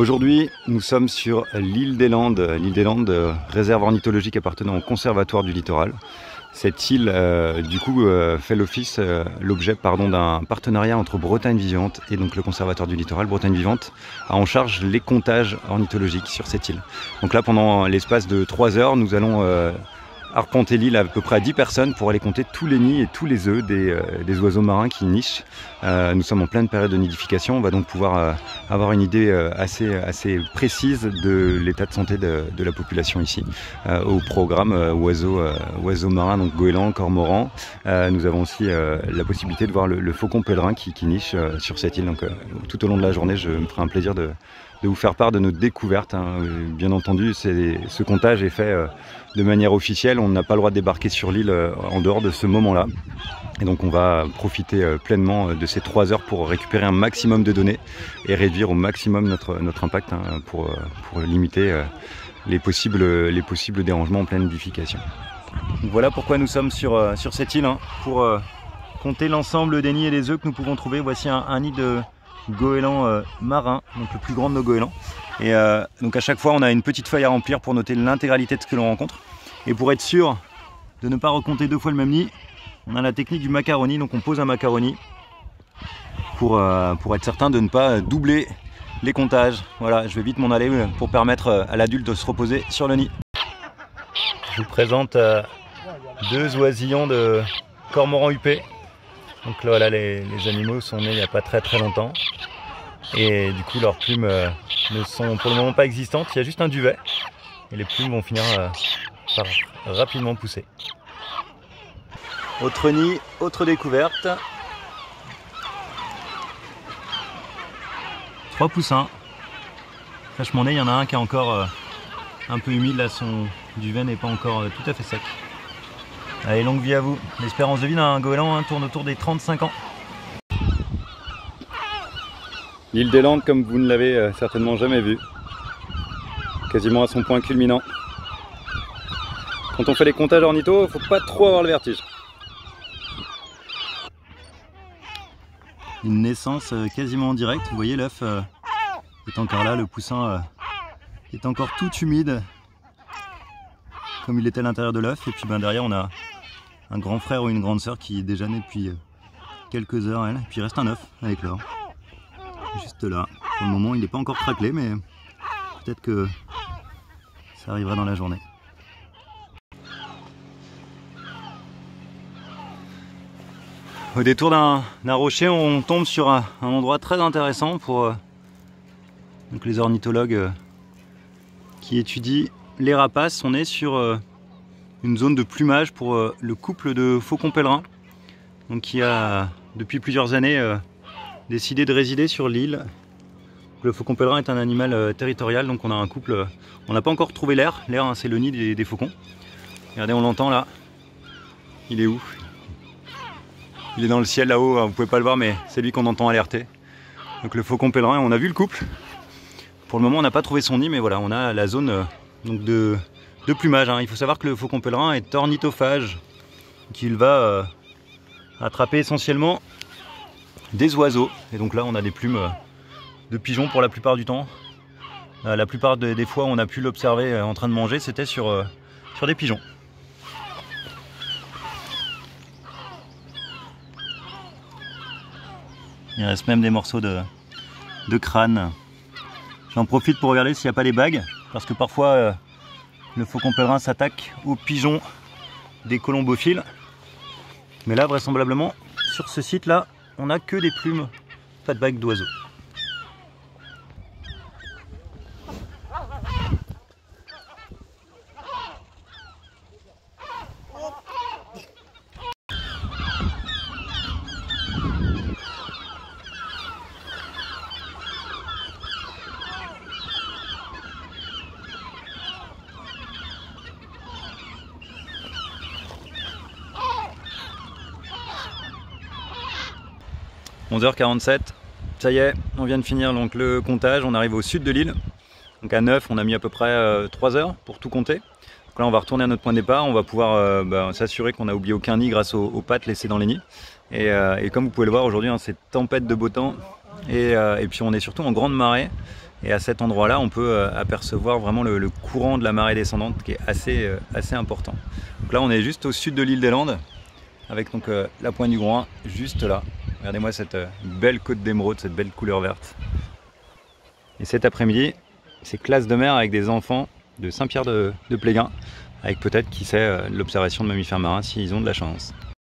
Aujourd'hui, nous sommes sur l'île des Landes, réserve ornithologique appartenant au Conservatoire du Littoral. Cette île, fait l'objet d'un partenariat entre Bretagne Vivante et donc le Conservatoire du Littoral. Bretagne Vivante a en charge les comptages ornithologiques sur cette île. Donc là, pendant l'espace de 3 heures, nous allons arpenter l'île à peu près à 10 personnes pour aller compter tous les nids et tous les œufs des oiseaux marins qui nichent. Nous sommes en pleine période de nidification, on va donc pouvoir avoir une idée assez précise de l'état de santé de la population ici. Au programme oiseaux marins, donc goélands, cormorans. Nous avons aussi la possibilité de voir le faucon pèlerin qui niche sur cette île. Donc tout au long de la journée, je me ferai un plaisir de vous faire part de nos découvertes. Bien entendu, ce comptage est fait de manière officielle. On n'a pas le droit de débarquer sur l'île en dehors de ce moment-là. Et donc on va profiter pleinement de ces 3 heures pour récupérer un maximum de données et réduire au maximum notre impact pour limiter les possibles dérangements en pleine nidification. Donc voilà pourquoi nous sommes sur cette île, pour compter l'ensemble des nids et des œufs que nous pouvons trouver. Voici un nid de goéland marin, donc le plus grand de nos goélands. Et donc à chaque fois on a une petite feuille à remplir pour noter l'intégralité de ce que l'on rencontre. Et pour être sûr de ne pas recompter 2 fois le même nid, on a la technique du macaroni. Donc on pose un macaroni pour être certain de ne pas doubler les comptages. Voilà, je vais vite m'en aller pour permettre à l'adulte de se reposer sur le nid. Je vous présente 2 oisillons de cormoran huppé. Donc là, voilà, les animaux sont nés il n'y a pas très longtemps. Et du coup leurs plumes ne sont pour le moment pas existantes. Il y a juste un duvet. Et les plumes vont finir par rapidement pousser. Autre nid, autre découverte. 3 poussins. Fraîchement nés, il y en a un qui est encore un peu humide. Là, son duvet n'est pas encore tout à fait sec. Allez, longue vie à vous. L'espérance de vie d'un goéland tourne autour des 35 ans. L'île des Landes, comme vous ne l'avez certainement jamais vue. Quasiment à son point culminant. Quand on fait les comptages ornithos, il ne faut pas trop avoir le vertige. Une naissance quasiment en direct. Vous voyez, l'œuf est encore là, le poussin est encore tout humide, comme il était à l'intérieur de l'œuf. Et puis derrière, on a un grand frère ou une grande sœur qui est déjà née depuis quelques heures. Et puis il reste un œuf avec l'or. Juste là. Pour le moment, il n'est pas encore craquelé, mais peut-être que ça arrivera dans la journée. Au détour d'un rocher, on tombe sur un endroit très intéressant pour donc les ornithologues qui étudient les rapaces. On est sur une zone de plumage pour le couple de faucons pèlerins, donc qui a depuis plusieurs années décidé de résider sur l'île. Le faucon pèlerin est un animal territorial, donc on a un couple. On n'a pas encore trouvé l'air. L'air, c'est le nid des faucons. Regardez, on l'entend là. Il est où? Il est dans le ciel là-haut, vous pouvez pas le voir, mais c'est lui qu'on entend alerter. Donc le faucon pèlerin, on a vu le couple. Pour le moment, on n'a pas trouvé son nid, mais voilà, on a la zone donc de plumage. Il faut savoir que le faucon pèlerin est ornithophage, qu'il va attraper essentiellement des oiseaux. Et donc là, on a des plumes de pigeons pour la plupart du temps. La plupart des fois, on a pu l'observer en train de manger, c'était sur des pigeons. Il reste même des morceaux de crâne. J'en profite pour regarder s'il n'y a pas des bagues, parce que parfois le faucon pèlerin s'attaque aux pigeons des colombophiles. Mais là, vraisemblablement, sur ce site-là, on n'a que des plumes, pas de bagues d'oiseaux. – 11h47, ça y est, on vient de finir donc le comptage, on arrive au sud de l'île. Donc à 9, on a mis à peu près 3 heures pour tout compter. Donc là, on va retourner à notre point de départ, on va pouvoir s'assurer qu'on n'a oublié aucun nid grâce aux pattes laissées dans les nids. Et comme vous pouvez le voir aujourd'hui, cette tempête de beau temps Et puis on est surtout en grande marée. Et à cet endroit-là, on peut apercevoir vraiment le courant de la marée descendante qui est assez important. Donc là, on est juste au sud de l'île des Landes, avec donc la Pointe du Groin, juste là. Regardez-moi cette belle côte d'émeraude, cette belle couleur verte. Et cet après-midi, c'est classe de mer avec des enfants de Saint-Pierre de Pléguin, avec peut-être, qui sait, l'observation de mammifères marins s'ils ont de la chance.